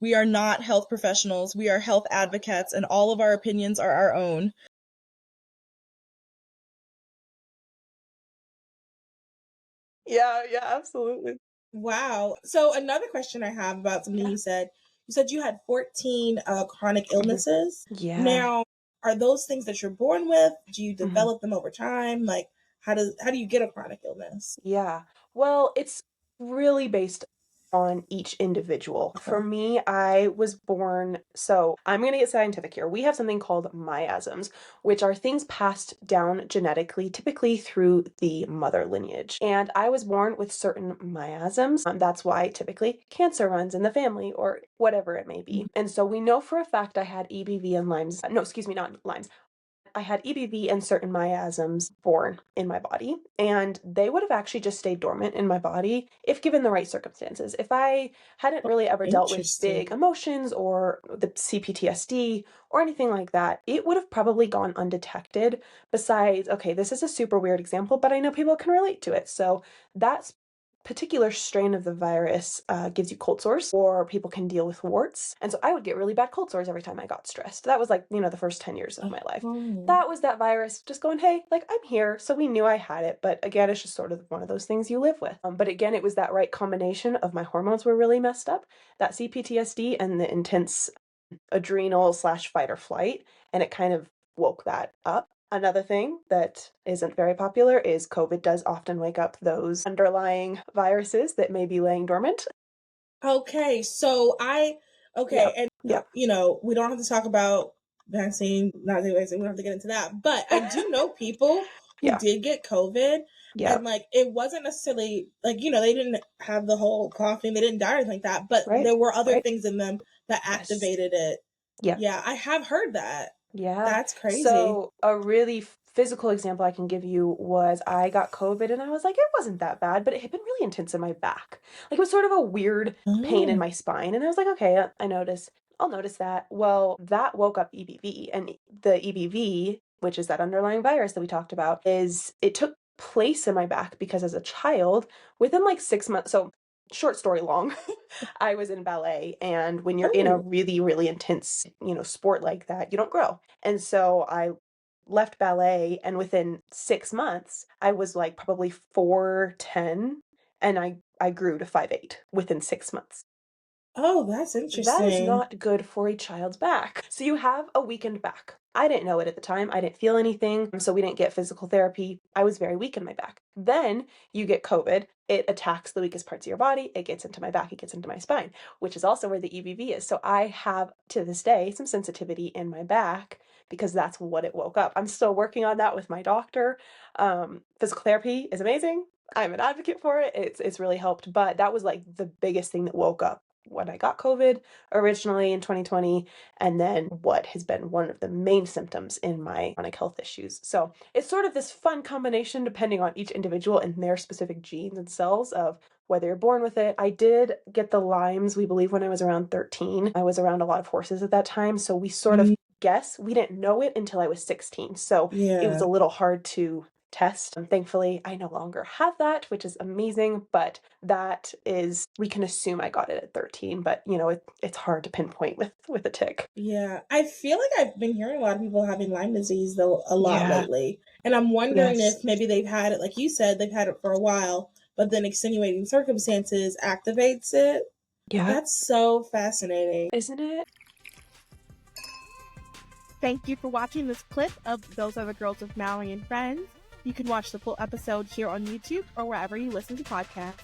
We are not health professionals. We are health advocates, and all of our opinions are our own. Yeah, yeah, absolutely. Wow. So another question I have about something Yeah. you said you had 14 chronic Mhm. illnesses. Yeah. Now, are those things that you're born with? Do you Mhm. develop them over time? Like, how do you get a chronic illness? Yeah. Well, it's really based on each individual. For Okay. me, I was born, so I'm going to get scientific here. We have something called miasms, which are things passed down genetically, typically through the mother lineage. And I was born with certain miasms. That's why typically cancer runs in the family or whatever it may be. And so we know for a fact I had EBV and Lyme's, no, excuse me, not Lyme's. I had EBV and certain miasms born in my body, and they would have actually just stayed dormant in my body if given the right circumstances. If I hadn't really ever dealt with Interesting. big emotions or the CPTSD or anything like that, it would have probably gone undetected. Besides, okay, this is a super weird example, but I know people can relate to it. So that's particular strain of the virus gives you cold sores, or people can deal with warts. And so I would get really bad cold sores every time I got stressed. That was like, the first 10 years of my life. Oh. That was that virus just going, hey, like I'm here. So we knew I had it. But again, it's just sort of one of those things you live with. But again, it was that right combination of my hormones were really messed up, that CPTSD, and the intense adrenal slash fight or flight. And it kind of woke that up. Another thing that isn't very popular is COVID does often wake up those underlying viruses that may be laying dormant. Okay, Yep. and Yep. we don't have to talk about vaccine, not the vaccine, we don't have to get into that. But I do know people who Yeah. did get COVID, and Yep. like it wasn't necessarily like, they didn't have the whole coughing, they didn't die or anything like that, but Right. there were other Right. things in them that Yes. activated it. Yep. Yeah, I have heard that. Yeah. That's crazy. So a really physical example I can give you was I got COVID and I was like, it wasn't that bad, but it had been really intense in my back. Like it was sort of a weird pain in Oh. my spine. And I was like, okay, I'll notice that. Well, that woke up EBV, and the EBV, which is that underlying virus that we talked about, it took place in my back because as a child, within like 6 months, so short story long, I was in ballet, and when you're in a Oh. really, really intense, sport like that, you don't grow. And so I left ballet, and within 6 months, I was like probably 4'10", and I grew to 5'8" within 6 months. Oh, that's That is interesting. not good for a child's back. So you have a weakened back. I didn't know it at the time. I didn't feel anything. So we didn't get physical therapy. I was very weak in my back. Then you get COVID. It attacks the weakest parts of your body. It gets into my back. It gets into my spine, which is also where the EBV is. So I have, to this day, some sensitivity in my back because that's what it woke up. I'm still working on that with my doctor. Physical therapy is amazing. I'm an advocate for it. It's really helped. But that was like the biggest thing that woke up when I got COVID originally in 2020, and then what has been one of the main symptoms in my chronic health issues. So it's sort of this fun combination depending on each individual and their specific genes and cells of whether you're born with it. I did get the Lymes, we believe, when I was around 13. I was around a lot of horses at that time, so we sort of Mm. guess. We didn't know it until I was 16. So it was Yeah. a little hard to test. And thankfully, I no longer have that, which is amazing. But we can assume I got it at 13, but it's hard to pinpoint with a tick. Yeah, I feel like I've been hearing a lot of people having Lyme disease though a lot Yeah. lately. And I'm wondering Yes. if maybe they've had it, like you said, they've had it for a while, but then extenuating circumstances activates it. Yeah. That's so fascinating. Isn't it? Thank you for watching this clip of Those Are the Girls with Mallory and Friends. You can watch the full episode here on YouTube or wherever you listen to podcasts.